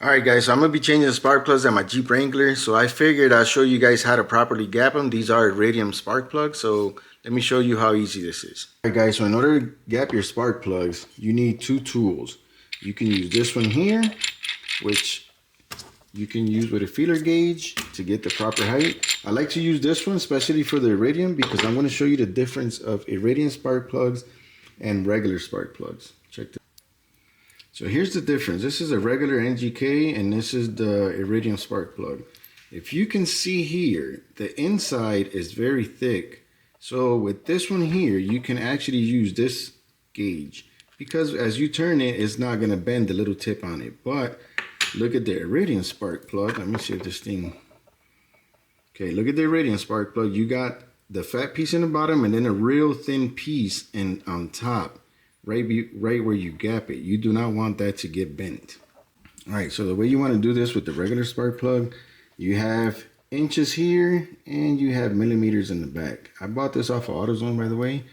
Alright guys, so I'm going to be changing the spark plugs at my Jeep Wrangler. So I figured I'll show you guys how to properly gap them. These are Iridium spark plugs, so let me show you how easy this is. Alright guys, so in order to gap your spark plugs, you need two tools. You can use this one here, which you can use with a feeler gauge to get the proper height. I like to use this one, especially for the Iridium, because I'm going to show you the difference of Iridium spark plugs and regular spark plugs. Check this. So here's the difference. This is a regular NGK and this is the Iridium spark plug. If you can see here, the inside is very thick. So with this one here, you can actually use this gauge because as you turn it, it's not going to bend the little tip on it. But look at the Iridium spark plug. Let me see if this thing. Okay, look at the Iridium spark plug. You got the fat piece in the bottom and then a real thin piece on top. Right where you gap it. You do not want that to get bent. All right, so the way you want to do this with the regular spark plug, you have inches here and you have millimeters in the back. I bought this off of AutoZone, by the way.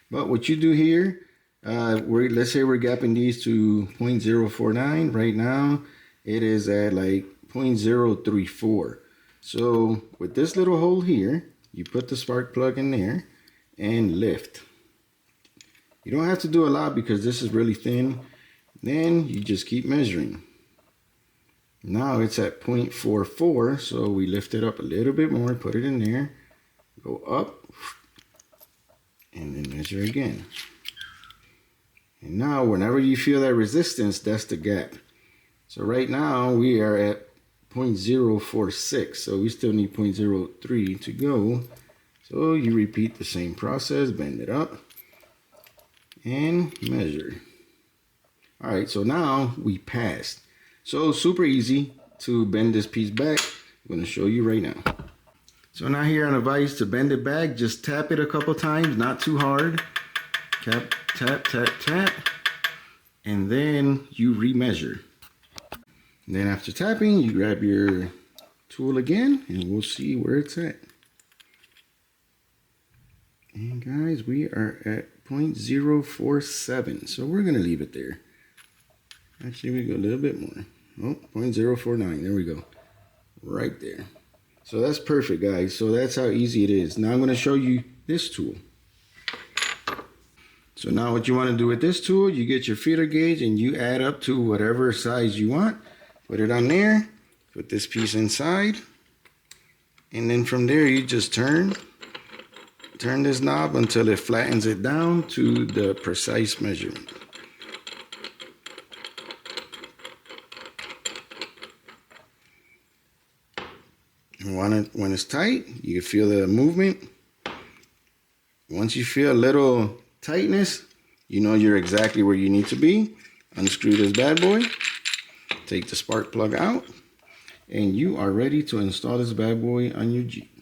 But what you do here, let's say we're gapping these to 0.049. Right now, it is at like 0.034. So with this little hole here, you put the spark plug in there and lift. You don't have to do a lot because this is really thin. Then you just keep measuring. Now it's at 0.44, so we lift it up a little bit more, put it in there, go up, and then measure again. And now whenever you feel that resistance, that's the gap. So right now we are at 0.046, so we still need 0.03 to go. So you repeat the same process, bend it up, and measure. All right, so now we passed. So super easy to bend this piece back. I'm going to show you right now. So now here on the vise, to bend it back, just tap it a couple times, not too hard. Tap, tap, tap, tap, and then you remeasure. And then after tapping, you grab your tool again, and we'll see where it's at. And guys, we are at 0.047, so we're going to leave it there. Actually, we go a little bit more. Oh, 0.049, there we go. Right there. So that's perfect, guys. So that's how easy it is. Now I'm going to show you this tool. So now what you want to do with this tool, you get your feeler gauge and you add up to whatever size you want. Put it on there, put this piece inside, and then from there you just turn this knob until it flattens it down to the precise measurement. And when it's tight, you can feel the movement. Once you feel a little tightness, you know you're exactly where you need to be. Unscrew this bad boy, take the spark plug out, and you are ready to install this bad boy on your Jeep.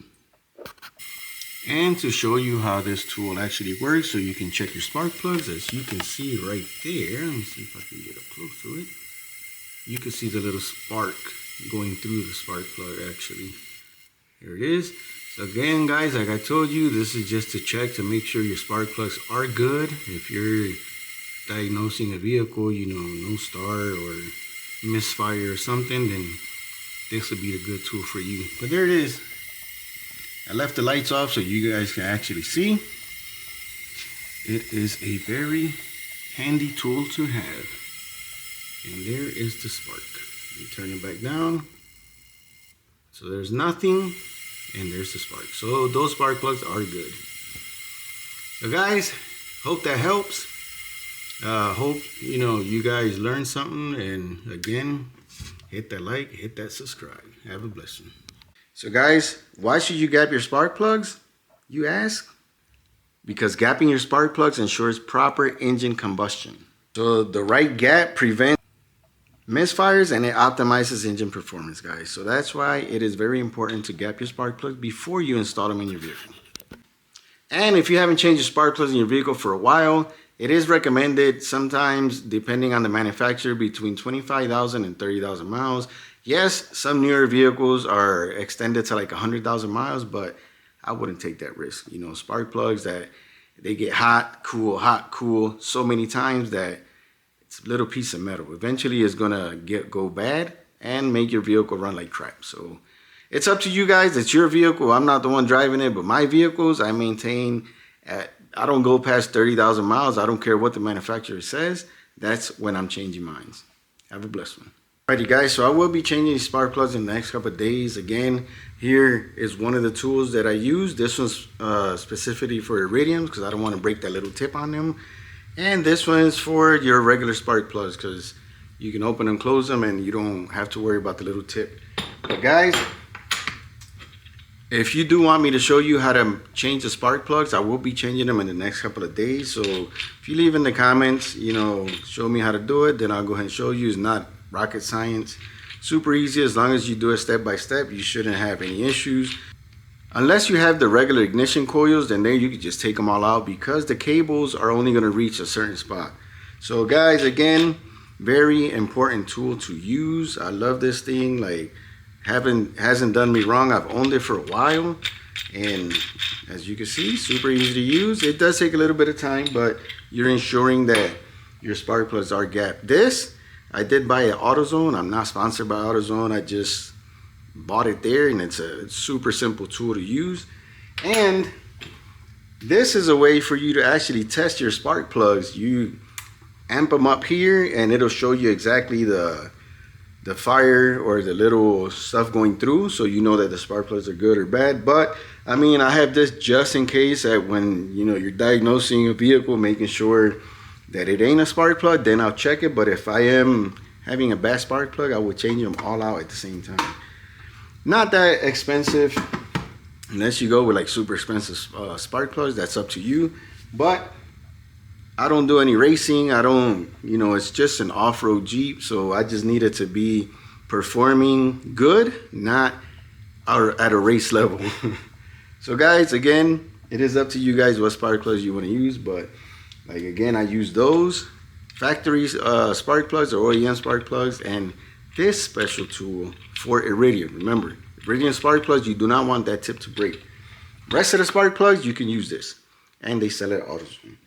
And to show you how this tool actually works, so you can check your spark plugs, as you can see right there. Let me see if I can get up close to it. You can see the little spark going through the spark plug actually. Here it is. So again, guys, like I told you, this is just to check to make sure your spark plugs are good. If you're diagnosing a vehicle, you know, no start or misfire or something, then this would be a good tool for you. But there it is. I left the lights off so you guys can actually see. It is a very handy tool to have. And there is the spark. You turn it back down. So there's nothing, and there's the spark. So those spark plugs are good. So guys, hope that helps. Hope you guys learned something. And again, hit that like, hit that subscribe. Have a blessing. So guys, why should you gap your spark plugs, you ask? Because gapping your spark plugs ensures proper engine combustion. So the right gap prevents misfires and it optimizes engine performance, guys. So that's why it is very important to gap your spark plugs before you install them in your vehicle. And if you haven't changed your spark plugs in your vehicle for a while, it is recommended sometimes, depending on the manufacturer, between 25,000 and 30,000 miles. Yes, some newer vehicles are extended to like 100,000 miles, but I wouldn't take that risk. You know, spark plugs that they get hot, cool so many times that it's a little piece of metal. Eventually it's gonna go bad and make your vehicle run like crap. So it's up to you guys. It's your vehicle. I'm not the one driving it, but my vehicles I maintain at, I don't go past 30,000 miles. I don't care what the manufacturer says. That's when I'm changing mines. Have a blessed one. Alrighty guys, so I will be changing these spark plugs in the next couple of days. Again, here is one of the tools that I use. This one's specifically for Iridium because I don't want to break that little tip on them. And this one's for your regular spark plugs because you can open and close them and you don't have to worry about the little tip. But guys, if you do want me to show you how to change the spark plugs, I will be changing them in the next couple of days. So if you leave in the comments, you know, show me how to do it, then I'll go ahead and show you. It's not rocket science. Super easy. As long as you do it step by step, you shouldn't have any issues. Unless you have the regular ignition coils, then there you can just take them all out because the cables are only going to reach a certain spot. So guys, again, very important tool to use. I love this thing. Like, hasn't done me wrong. I've owned it for a while, and as you can see, super easy to use. It does take a little bit of time, but you're ensuring that your spark plugs are gapped. This I did buy at AutoZone. I'm not sponsored by AutoZone. I just bought it there, and it's a super simple tool to use. And this is a way for you to actually test your spark plugs. You amp them up here, and it'll show you exactly the fire or the little stuff going through, so you know that the spark plugs are good or bad. But I mean, I have this just in case that when, you know, you're diagnosing a vehicle, making sure that it ain't a spark plug, then I'll check it. But if I am having a bad spark plug, I will change them all out at the same time. Not that expensive, unless you go with like super expensive spark plugs. That's up to you. But I don't do any racing. I don't, you know, it's just an off-road Jeep, so I just need it to be performing good, not at a race level. So guys, again, it is up to you guys what spark plugs you want to use, but like, again, I use those factory spark plugs or OEM spark plugs, and this special tool for Iridium. Remember, Iridium spark plugs, you do not want that tip to break. Rest of the spark plugs, you can use this, and they sell it at AutoZone.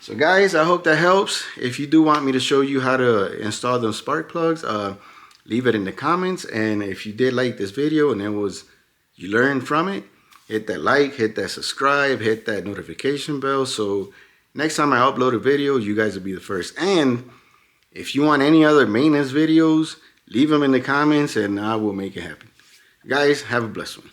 So guys, I hope that helps. If you do want me to show you how to install those spark plugs, leave it in the comments. And if you did like this video and you learned from it, hit that like, hit that subscribe, hit that notification bell. So next time I upload a video, you guys will be the first. And if you want any other maintenance videos, leave them in the comments and I will make it happen. Guys, have a blessed one.